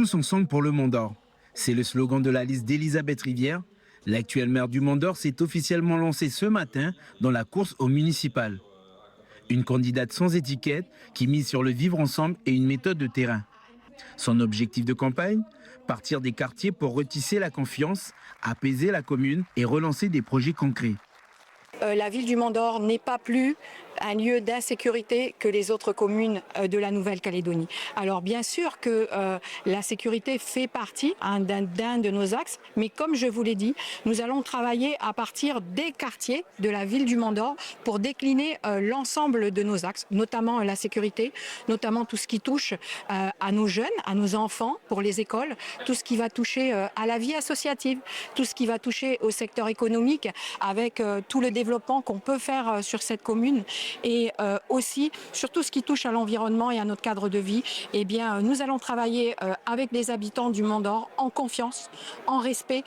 Tous ensemble pour le Mont d'Or. C'est le slogan de la liste d'Elisabeth Rivière. L'actuelle maire du Mont d'Or s'est officiellement lancée ce matin dans la course au municipal. Une candidate sans étiquette qui mise sur le vivre ensemble et une méthode de terrain. Son objectif de campagne? Partir des quartiers pour retisser la confiance, apaiser la commune et relancer des projets concrets. La ville du Mont d'Or n'est pas plus un lieu d'insécurité que les autres communes de la Nouvelle-Calédonie. Alors bien sûr que la sécurité fait partie d'un de nos axes, mais comme je vous l'ai dit, nous allons travailler à partir des quartiers de la ville du Mont d'Or pour décliner l'ensemble de nos axes, notamment la sécurité, notamment tout ce qui touche à nos jeunes, à nos enfants pour les écoles, tout ce qui va toucher à la vie associative, tout ce qui va toucher au secteur économique avec tout le développement qu'on peut faire sur cette commune et aussi sur tout ce qui touche à l'environnement et à notre cadre de vie. Eh bien, nous allons travailler avec les habitants du Mont d'Or en confiance, en respect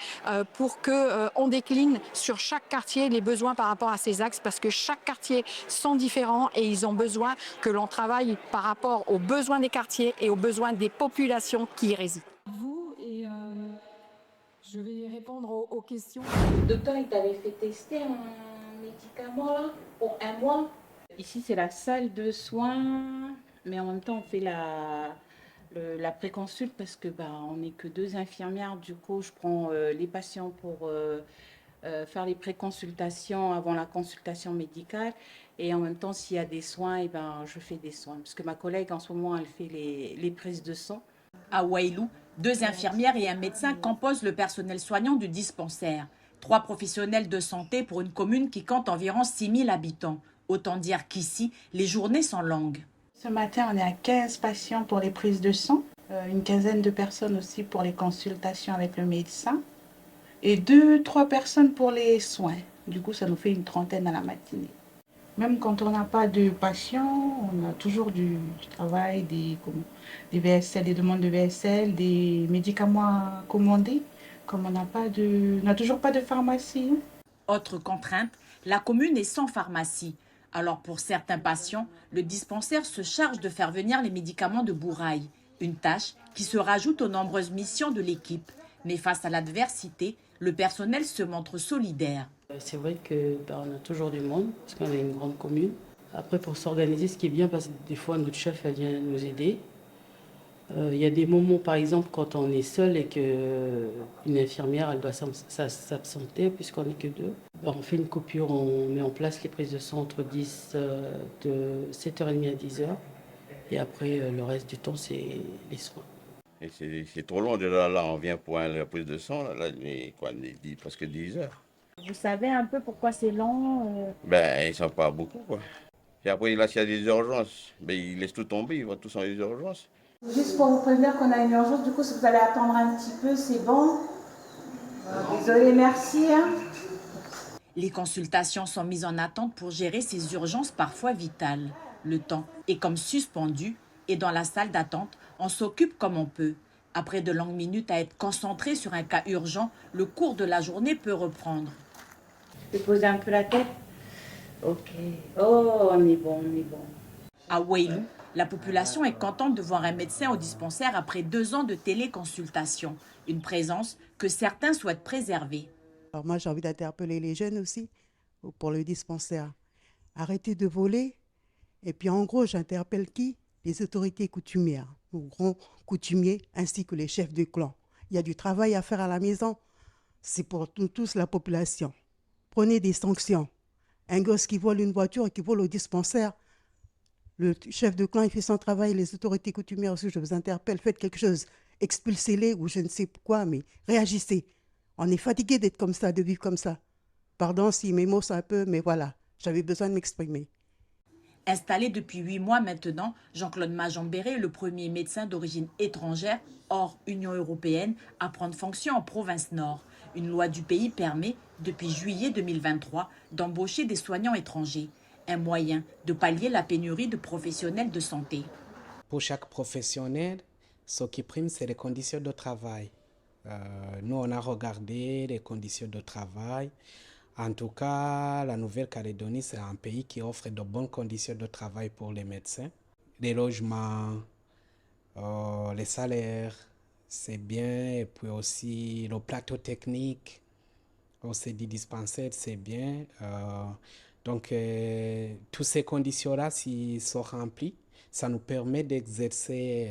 pour qu'on décline sur chaque quartier les besoins par rapport à ces axes parce que chaque quartier sont différents et ils ont besoin que l'on travaille par rapport aux besoins des quartiers et aux besoins des populations qui y résident. Vous et je vais répondre aux questions. Le docteur, il t'avait fait tester un médicament là pour un mois. Ici, c'est la salle de soins, mais en même temps, on fait la préconsulte parce que on n'est que deux infirmières. Du coup, je prends les patients pour faire les préconsultations avant la consultation médicale. Et en même temps, s'il y a des soins, je fais des soins. Parce que ma collègue, en ce moment, elle fait les prises de sang. À Wailou, 2 infirmières et un médecin composent le personnel soignant du dispensaire. 3 professionnels de santé pour une commune qui compte environ 6000 habitants. Autant dire qu'ici, les journées sont longues. Ce matin, on est à 15 patients pour les prises de sang, une quinzaine de personnes aussi pour les consultations avec le médecin et 2-3 personnes pour les soins. Du coup, ça nous fait une trentaine à la matinée. Même quand on n'a pas de patients, on a toujours du travail, des VSL, des demandes de VSL, des médicaments à commander. Comme on n'a toujours pas de pharmacie. Autre contrainte, la commune est sans pharmacie. Alors pour certains patients, le dispensaire se charge de faire venir les médicaments de Bourail. Une tâche qui se rajoute aux nombreuses missions de l'équipe. Mais face à l'adversité, le personnel se montre solidaire. C'est vrai qu'on a toujours du monde, parce qu'on est une grande commune. Après, pour s'organiser, ce qui est bien, parce que des fois, notre chef elle vient nous aider. Il y a des moments, par exemple, quand on est seul et qu'une infirmière elle doit s'absenter, puisqu'on n'est que deux. On fait une coupure, on met en place les prises de sang entre de 7h30 à 10h. Et après, le reste du temps, c'est les soins. Et c'est trop long déjà, là, on vient pour la prise de sang, là, presque 10 heures. Vous savez un peu pourquoi c'est lent Ils sont pas beaucoup, quoi. Et après, là, s'il y a des urgences, ils laissent tout tomber, ils vont tous en les urgences. Juste pour vous prévenir qu'on a une urgence, du coup, si vous allez attendre un petit peu, c'est bon. Désolée, merci. Les consultations sont mises en attente pour gérer ces urgences parfois vitales. Le temps est comme suspendu et dans la salle d'attente, on s'occupe comme on peut. Après de longues minutes à être concentré sur un cas urgent, le cours de la journée peut reprendre. Je vais poser un peu la tête. Ok. Oh, on est bon. À Wailou, la population est contente de voir un médecin au dispensaire après 2 ans de téléconsultation. Une présence que certains souhaitent préserver. Alors moi, j'ai envie d'interpeller les jeunes aussi pour le dispensaire. Arrêtez de voler. Et puis en gros, j'interpelle qui? Les autorités coutumières, les grands coutumiers ainsi que les chefs de clan. Il y a du travail à faire à la maison. C'est pour nous tous la population. Prenez des sanctions. Un gosse qui vole une voiture et qui vole au dispensaire, le chef de clan, il fait son travail, les autorités coutumières aussi, je vous interpelle, faites quelque chose. Expulsez-les ou je ne sais quoi, mais réagissez. On est fatigué d'être comme ça, de vivre comme ça. Pardon si mes mots sont un peu, mais voilà, j'avais besoin de m'exprimer. Installé depuis 8 mois maintenant, Jean-Claude Majambéré est le premier médecin d'origine étrangère, hors Union européenne, à prendre fonction en province Nord. Une loi du pays permet, depuis juillet 2023, d'embaucher des soignants étrangers. Un moyen de pallier la pénurie de professionnels de santé. Pour chaque professionnel, ce qui prime, c'est les conditions de travail. Nous, on a regardé les conditions de travail. En tout cas, la Nouvelle-Calédonie, c'est un pays qui offre de bonnes conditions de travail pour les médecins. Les logements, les salaires, c'est bien. Et puis aussi le plateau technique aussi du dispensaire, c'est bien. Donc, toutes ces conditions-là, s'ils sont remplies, ça nous permet d'exercer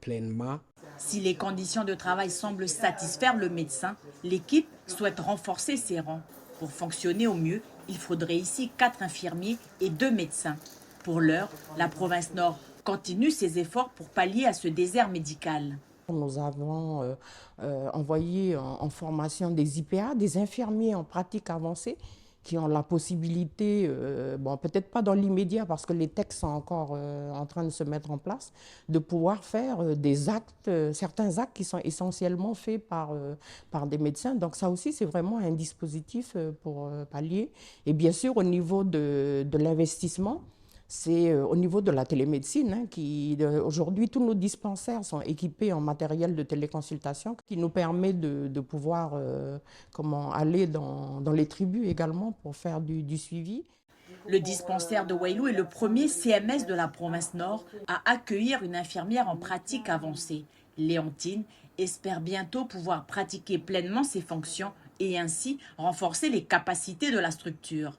pleinement. Si les conditions de travail semblent satisfaire le médecin, l'équipe souhaite renforcer ses rangs. Pour fonctionner au mieux, il faudrait ici 4 infirmiers et 2 médecins. Pour l'heure, la province Nord continue ses efforts pour pallier à ce désert médical. Nous avons envoyé en formation des IPA, des infirmiers en pratique avancée, qui ont la possibilité, bon, peut-être pas dans l'immédiat parce que les textes sont encore en train de se mettre en place, de pouvoir faire des actes, certains actes qui sont essentiellement faits par des médecins. Donc ça aussi, c'est vraiment un dispositif pour pallier. Et bien sûr, au niveau de l'investissement, c'est au niveau de la télémédecine, aujourd'hui, tous nos dispensaires sont équipés en matériel de téléconsultation qui nous permet de pouvoir aller dans les tribus également pour faire du suivi. Le dispensaire de Wailou est le premier CMS de la province Nord à accueillir une infirmière en pratique avancée. Léontine espère bientôt pouvoir pratiquer pleinement ses fonctions et ainsi renforcer les capacités de la structure.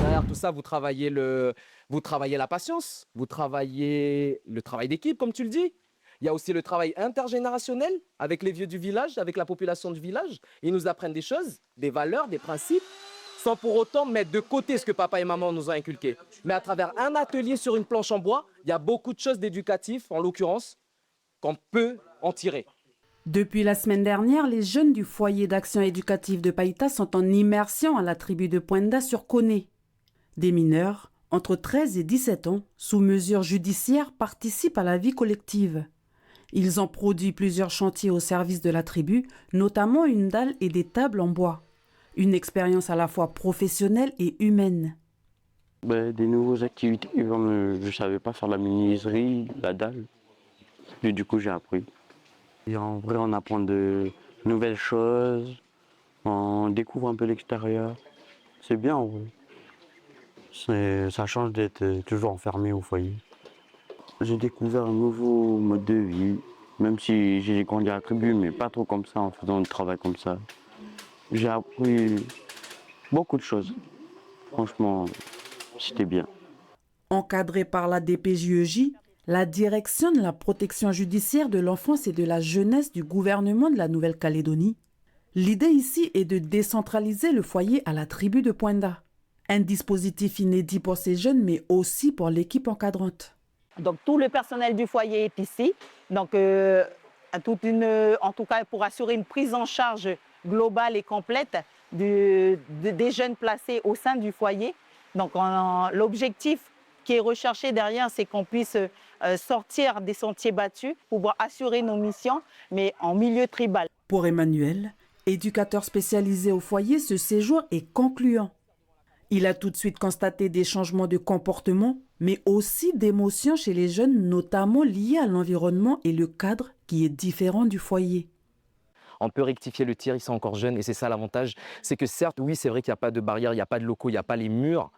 Derrière tout ça, vous travaillez la patience, vous travaillez le travail d'équipe, comme tu le dis. Il y a aussi le travail intergénérationnel avec les vieux du village, avec la population du village. Ils nous apprennent des choses, des valeurs, des principes, sans pour autant mettre de côté ce que papa et maman nous ont inculqué. Mais à travers un atelier sur une planche en bois, il y a beaucoup de choses d'éducatif, en l'occurrence, qu'on peut en tirer. Depuis la semaine dernière, les jeunes du foyer d'action éducative de Païta sont en immersion à la tribu de Poinda sur Koné. Des mineurs, entre 13 et 17 ans, sous mesure judiciaire, participent à la vie collective. Ils ont produit plusieurs chantiers au service de la tribu, notamment une dalle et des tables en bois. Une expérience à la fois professionnelle et humaine. Des nouvelles activités, je ne savais pas faire la menuiserie, la dalle. Et du coup, j'ai appris. Et en vrai, on apprend de nouvelles choses, on découvre un peu l'extérieur. C'est bien en vrai. Ça change d'être toujours enfermé au foyer. J'ai découvert un nouveau mode de vie, même si j'ai grandi à la tribu, mais pas trop comme ça, en faisant du travail comme ça. J'ai appris beaucoup de choses. Franchement, c'était bien. Encadré par la DPJEJ, la Direction de la protection judiciaire de l'enfance et de la jeunesse du gouvernement de la Nouvelle-Calédonie, l'idée ici est de décentraliser le foyer à la tribu de Poinda. Un dispositif inédit pour ces jeunes, mais aussi pour l'équipe encadrante. Donc tout le personnel du foyer est ici, donc en tout cas pour assurer une prise en charge globale et complète des jeunes placés au sein du foyer. Donc l'objectif qui est recherché derrière, c'est qu'on puisse sortir des sentiers battus pour pouvoir assurer nos missions, mais en milieu tribal. Pour Emmanuel, éducateur spécialisé au foyer, ce séjour est concluant. Il a tout de suite constaté des changements de comportement, mais aussi d'émotions chez les jeunes, notamment liés à l'environnement et le cadre qui est différent du foyer. On peut rectifier le tir, ils sont encore jeunes et c'est ça l'avantage. C'est que certes, oui, c'est vrai qu'il n'y a pas de barrière, il n'y a pas de locaux, il n'y a pas les murs,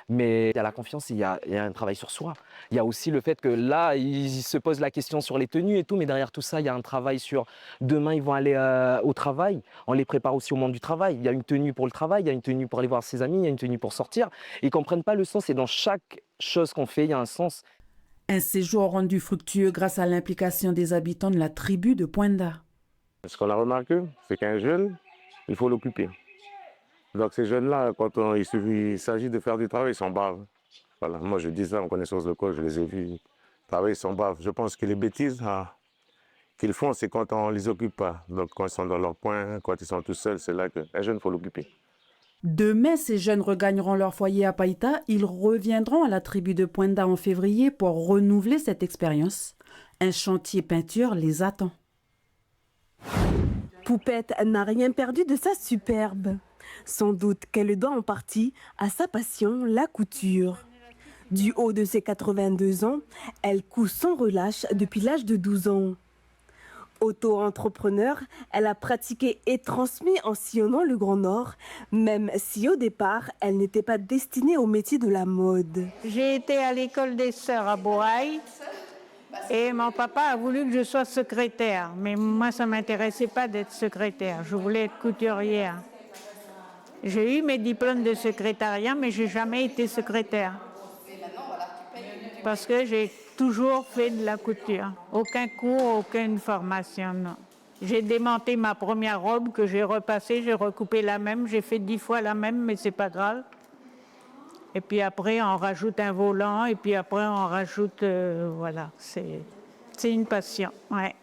mais il y a la confiance, il y a un travail sur soi. Il y a aussi le fait que là, ils se posent la question sur les tenues et tout, mais derrière tout ça, il y a un travail sur demain, ils vont aller au travail. On les prépare aussi au monde du travail. Il y a une tenue pour le travail, il y a une tenue pour aller voir ses amis, il y a une tenue pour sortir. Ils ne comprennent pas le sens et dans chaque chose qu'on fait, il y a un sens. Un séjour rendu fructueux grâce à l'implication des habitants de la tribu de Poinda. Ce qu'on a remarqué, c'est qu'un jeune, il faut l'occuper. Donc ces jeunes-là, quand il s'agit de faire du travail, ils s'en bavent. Voilà, moi je dis ça en connaissance de cause, je les ai vus travailler, ils s'en bavent. Je pense que les bêtises qu'ils font, c'est quand on ne les occupe pas. Donc quand ils sont dans leur coin, quand ils sont tout seuls, c'est là qu'un jeune, il faut l'occuper. Demain, ces jeunes regagneront leur foyer à Païta. Ils reviendront à la tribu de Poinda en février pour renouveler cette expérience. Un chantier peinture les attend. Poupette n'a rien perdu de sa superbe. Sans doute qu'elle doit en partie à sa passion, la couture. Du haut de ses 82 ans, elle coud sans relâche depuis l'âge de 12 ans. Auto-entrepreneur, elle a pratiqué et transmis en sillonnant le Grand Nord, même si au départ, elle n'était pas destinée au métier de la mode. J'ai été à l'école des sœurs à Boaï Et mon papa a voulu que je sois secrétaire, mais moi, ça ne m'intéressait pas d'être secrétaire. Je voulais être couturière. J'ai eu mes diplômes de secrétariat, mais je n'ai jamais été secrétaire. Parce que j'ai toujours fait de la couture. Aucun cours, aucune formation, non. J'ai démonté ma première robe que j'ai repassée, j'ai recoupé la même, j'ai fait 10 fois la même, mais c'est pas grave. Et puis après, on rajoute un volant, et puis après, on rajoute... voilà, c'est une passion, ouais.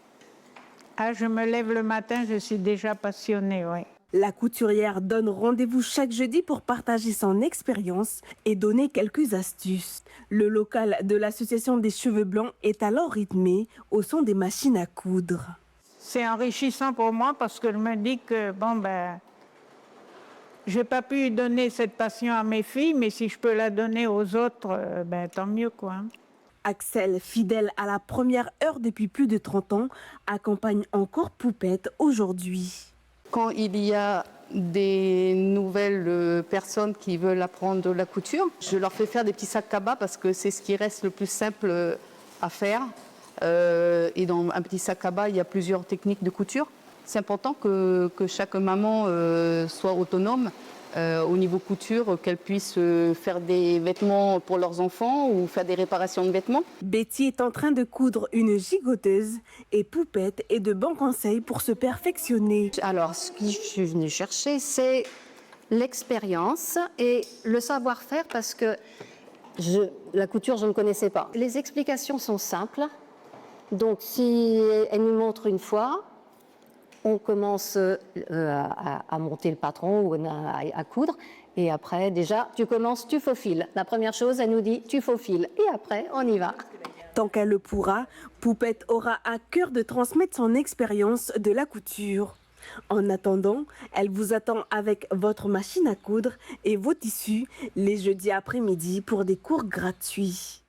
Ah, je me lève le matin, je suis déjà passionnée, ouais. La couturière donne rendez-vous chaque jeudi pour partager son expérience et donner quelques astuces. Le local de l'association des cheveux blancs est alors rythmé au son des machines à coudre. C'est enrichissant pour moi parce que je me dis que, bon, ben, j'ai pas pu donner cette passion à mes filles, mais si je peux la donner aux autres, ben, tant mieux, quoi. Axel, fidèle à la première heure depuis plus de 30 ans, accompagne encore Poupette aujourd'hui. Quand il y a des nouvelles personnes qui veulent apprendre la couture, je leur fais faire des petits sacs cabas parce que c'est ce qui reste le plus simple à faire. Et dans un petit sac cabas, il y a plusieurs techniques de couture. C'est important que chaque maman soit autonome au niveau couture, qu'elle puisse faire des vêtements pour leurs enfants ou faire des réparations de vêtements. Betty est en train de coudre une gigoteuse et Poupette est de bons conseils pour se perfectionner. Alors, ce que je suis venue chercher, c'est l'expérience et le savoir-faire parce que la couture, je ne connaissais pas. Les explications sont simples. Donc, si elle nous montre une fois, on commence à monter le patron ou à coudre. Et après, déjà, tu commences, tu faufiles. La première chose, elle nous dit, tu faufiles. Et après, on y va. Tant qu'elle le pourra, Poupette aura à cœur de transmettre son expérience de la couture. En attendant, elle vous attend avec votre machine à coudre et vos tissus les jeudis après-midi pour des cours gratuits.